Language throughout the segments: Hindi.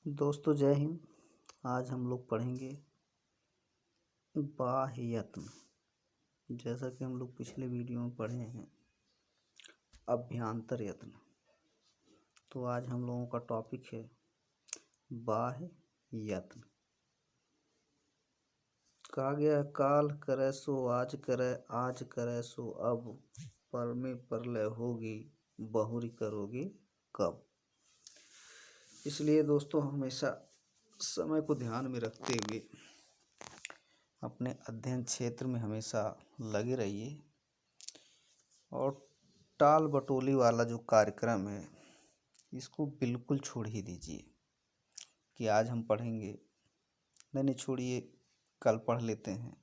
दोस्तों जय हिंद। आज हम लोग पढ़ेंगे बाह्य यत्न। जैसा कि हम लोग पिछले वीडियो में पढ़े हैं अभ्यंतर यत्न, तो आज हम लोगों का टॉपिक है बाह्य यत्न। कहा गया काल करे सो आज करे, आज करे सो अब, पर में परलय होगी बहुरी करोगे कब। इसलिए दोस्तों हमेशा समय को ध्यान में रखते हुए अपने अध्ययन क्षेत्र में हमेशा लगे रहिए और टाल बटोली वाला जो कार्यक्रम है इसको बिल्कुल छोड़ ही दीजिए कि आज हम पढ़ेंगे, नहीं छोड़िए कल पढ़ लेते हैं।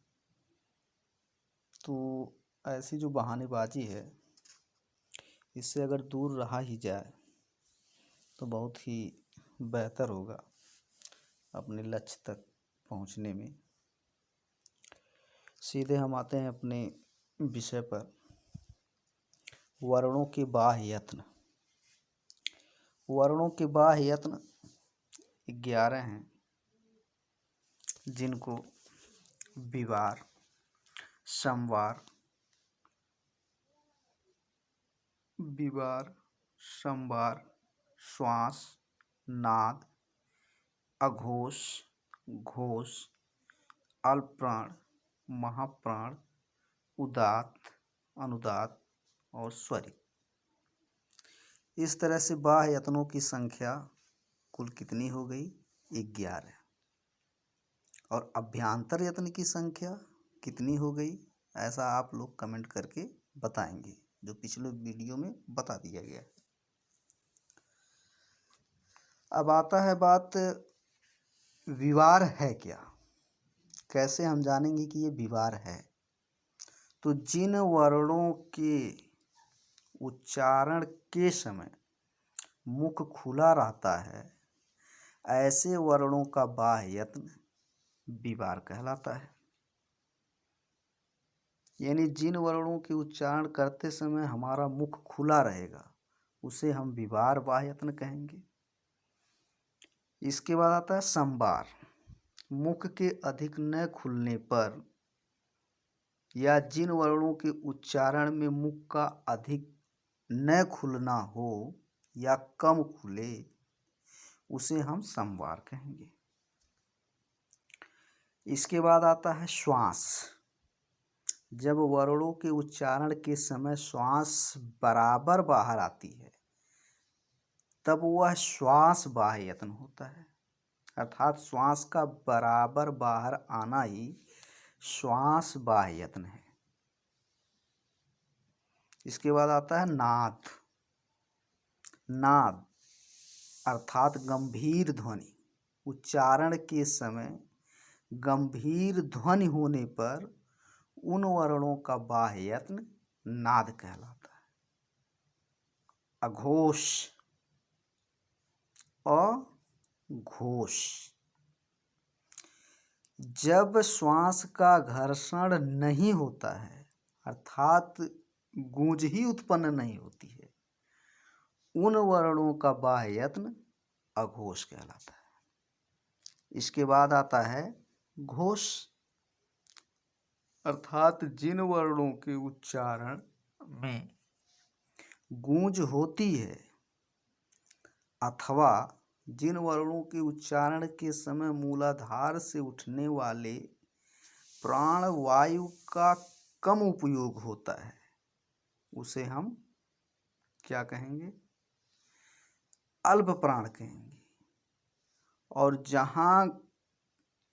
तो ऐसी जो बहानेबाजी है इससे अगर दूर रहा ही जाए तो बहुत ही बेहतर होगा अपने लक्ष्य तक पहुंचने में। सीधे हम आते हैं अपने विषय पर, वर्णों के बाह्य यत्न। वर्णों के बाह्य यत्न 11 हैं, जिनको विवार, संवार, श्वास, नाद, अघोष, घोष, अल्पप्राण, महाप्राण, उदात्त, अनुदात्त और स्वरित। इस तरह से बाह्य यत्नों की संख्या कुल कितनी हो गई? 11। और अभ्यंतर यत्न की संख्या कितनी हो गई? ऐसा आप लोग कमेंट करके बताएंगे, जो पिछले वीडियो में बता दिया गया है। अब आता है बात, विवार है क्या? कैसे हम जानेंगे कि ये विवार है? तो जिन वर्णों के उच्चारण के समय मुख खुला रहता है ऐसे वर्णों का बाह्य यत्न विवार कहलाता है। यानी जिन वर्णों के उच्चारण करते समय हमारा मुख खुला रहेगा उसे हम विवार बाह्य यत्न कहेंगे। इसके बाद आता है संवार। मुख के अधिक न खुलने पर या जिन वर्णों के उच्चारण में मुख का अधिक न खुलना हो या कम खुले उसे हम संवार कहेंगे। इसके बाद आता है श्वास। जब वर्णों के उच्चारण के समय श्वास बराबर बाहर आती है तब वह श्वास बाह्य यत्न होता है, अर्थात श्वास का बराबर बाहर आना ही श्वास बाह्य यत्न है। इसके बाद आता है नाद। नाद अर्थात गंभीर ध्वनि। उच्चारण के समय गंभीर ध्वनि होने पर उन वर्णों का बाह्य यत्न नाद कहलाता है। अघोष और घोष। जब श्वास का घर्षण नहीं होता है अर्थात गूंज ही उत्पन्न नहीं होती है, उन वर्णों का बाह्य यत्न अघोष कहलाता है। इसके बाद आता है घोष, अर्थात जिन वर्णों के उच्चारण में गूंज होती है अथवा जिन वर्णों के उच्चारण के समय मूलाधार से उठने वाले प्राण वायु का कम उपयोग होता है उसे हम क्या कहेंगे? अल्प प्राण कहेंगे। और जहाँ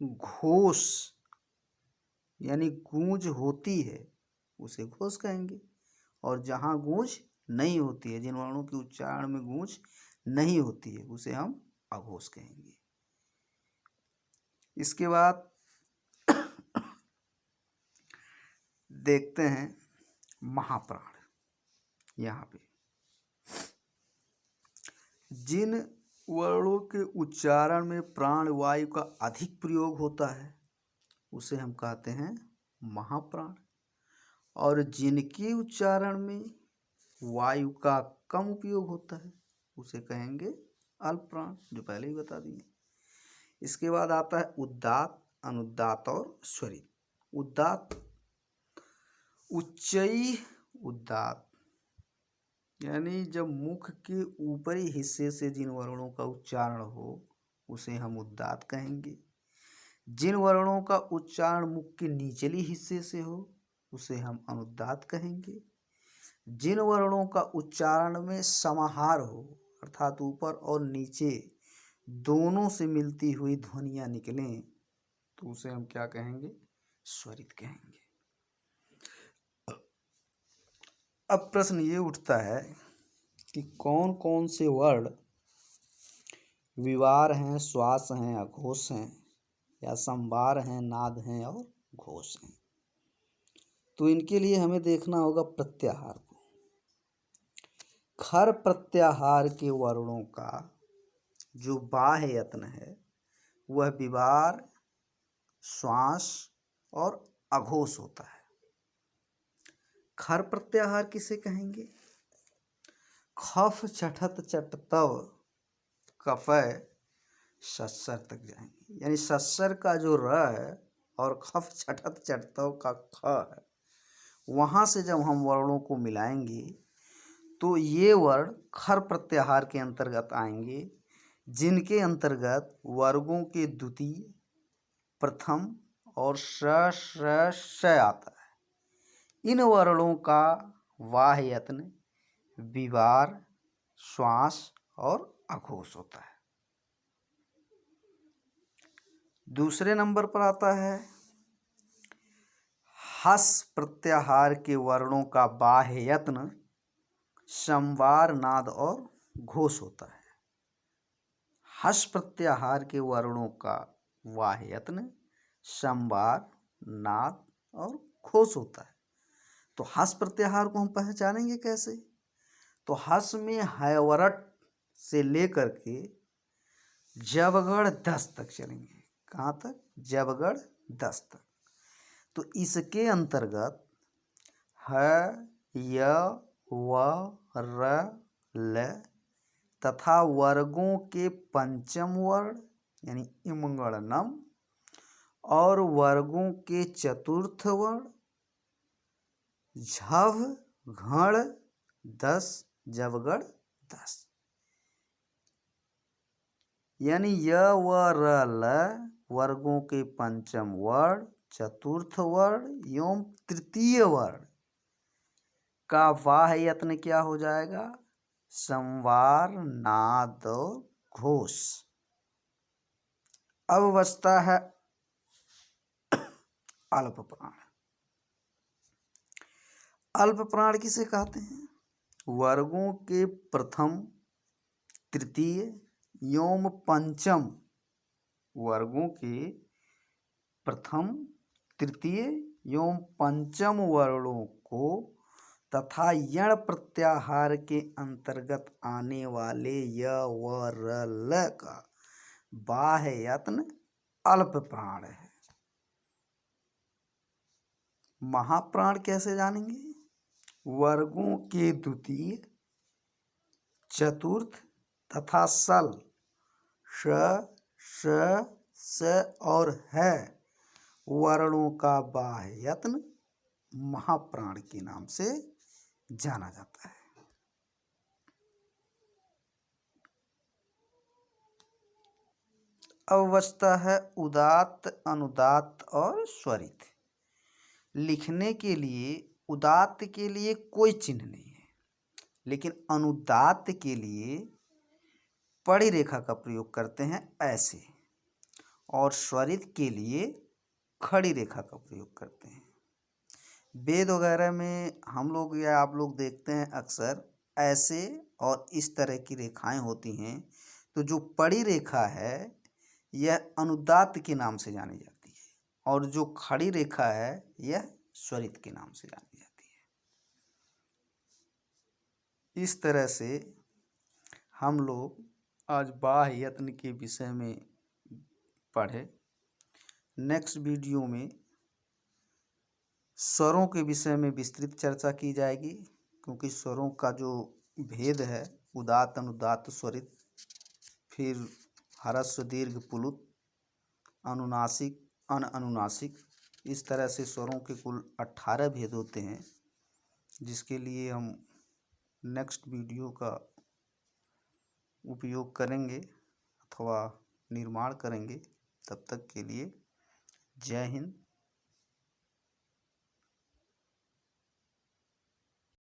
घोष यानी गूंज होती है उसे घोष कहेंगे, और जहाँ गूंज नहीं होती है, जिन वर्णों के उच्चारण में गूंज नहीं होती है उसे हम अघोष कहेंगे। इसके बाद देखते हैं महाप्राण। यहाँ पे जिन वर्णों के उच्चारण में प्राण वायु का अधिक प्रयोग होता है उसे हम कहते हैं महाप्राण, और जिनके उच्चारण में वायु का कम उपयोग होता है उसे कहेंगे अल्प प्राण, जो पहले ही बता दिए। इसके बाद आता है उदात्त, अनुदात्त और स्वरित। उदात्त, उच्चई उदात्त, यानी जब मुख के ऊपरी हिस्से से जिन वर्णों का उच्चारण हो उसे हम उदात्त कहेंगे। जिन वर्णों का उच्चारण मुख के निचले हिस्से से हो उसे हम अनुदात्त कहेंगे। जिन वर्णों का उच्चारण में समाहार हो अर्थात ऊपर और नीचे दोनों से मिलती हुई ध्वनियां निकलें तो उसे हम क्या कहेंगे? स्वरित कहेंगे। अब प्रश्न ये उठता है कि कौन कौन से वर्ण विवार हैं, श्वास हैं, अघोष हैं, या संवार हैं, नाद हैं और घोष हैं। तो इनके लिए हमें देखना होगा प्रत्याहार को। खर प्रत्याहार के वर्णों का जो बाह्य यत्न है वह विवार, श्वास और अघोष होता है। खर प्रत्याहार किसे कहेंगे? खफ चठत चटतव कफय सस्सर तक जाएंगे, यानी सस्सर का जो र है और खफ छठत चटतव का ख है, वहाँ से जब हम वर्णों को मिलाएंगे तो ये वर्ण खर प्रत्याहार के अंतर्गत आएंगे, जिनके अंतर्गत वर्गों के द्वितीय, प्रथम और श आता है। इन वर्णों का बाह्य यत्न विवार, श्वास और अघोष होता है। दूसरे नंबर पर आता है हस प्रत्याहार के वर्णों का बाह्य यत्न संवार, नाद और घोष होता है। हस प्रत्याहार के वर्णों का बाह्य यत्न संवार, नाद और घोष होता है। तो हस प्रत्याहार को हम पहचानेंगे कैसे? तो हस में हैवरट से लेकर के जबगढ़ 10 तक चलेंगे। कहाँ तक? जबगढ़ 10 तक। तो इसके अंतर्गत ह, य, व, र, ल तथा वर्गों के पंचम वर्ण यानी इमंगणनम और वर्गों के चतुर्थ वर्ण झव, घड़ 10, जबगढ़ 10, यानी य, व, र, ल वर्गों के पंचम वर्ण, चतुर्थ वर्ण एवं तृतीय वर्ण का बाह्य यत्न क्या हो जाएगा? संवार, नाद और घोष। अब बचता है अल्प प्राण। अल्प प्राण किसे कहते हैं? वर्गों के प्रथम, तृतीय एवं पंचम, वर्गों के प्रथम, तृतीय एवं पंचम वर्णों को तथा यण प्रत्याहार के अंतर्गत आने वाले य, व, र, ल का बाह्य यत्न अल्प प्राण है। महाप्राण कैसे जानेंगे? वर्गों के द्वितीय, चतुर्थ तथा सल, श, श, स और है वर्णों का बाह्य यत्न महाप्राण के नाम से जाना जाता है। अब बचता है उदात्त, अनुदात्त और स्वरित। लिखने के लिए उदात्त के लिए कोई चिन्ह नहीं है, लेकिन अनुदात्त के लिए पड़ी रेखा का प्रयोग करते हैं ऐसे, और स्वरित के लिए खड़ी रेखा का प्रयोग करते हैं। वेद वगैरह में हम लोग या आप लोग देखते हैं अक्सर ऐसे और इस तरह की रेखाएं होती हैं। तो जो पड़ी रेखा है यह अनुदात्त के नाम से जानी जाती है, और जो खड़ी रेखा है यह स्वरित के नाम से जानी जाती है। इस तरह से हम लोग आज बाह्य यत्न के विषय में पढ़े। नेक्स्ट वीडियो में स्वरों के विषय में विस्तृत चर्चा की जाएगी, क्योंकि स्वरों का जो भेद है उदात्त, अनुदात्त, स्वरित, फिर ह्रस्व, दीर्घ, पुलुत, अनुनासिक, अनअनुनासिक, इस तरह से स्वरों के कुल 18 भेद होते हैं, जिसके लिए हम नेक्स्ट वीडियो का उपयोग करेंगे अथवा निर्माण करेंगे। तब तक के लिए जय हिंद,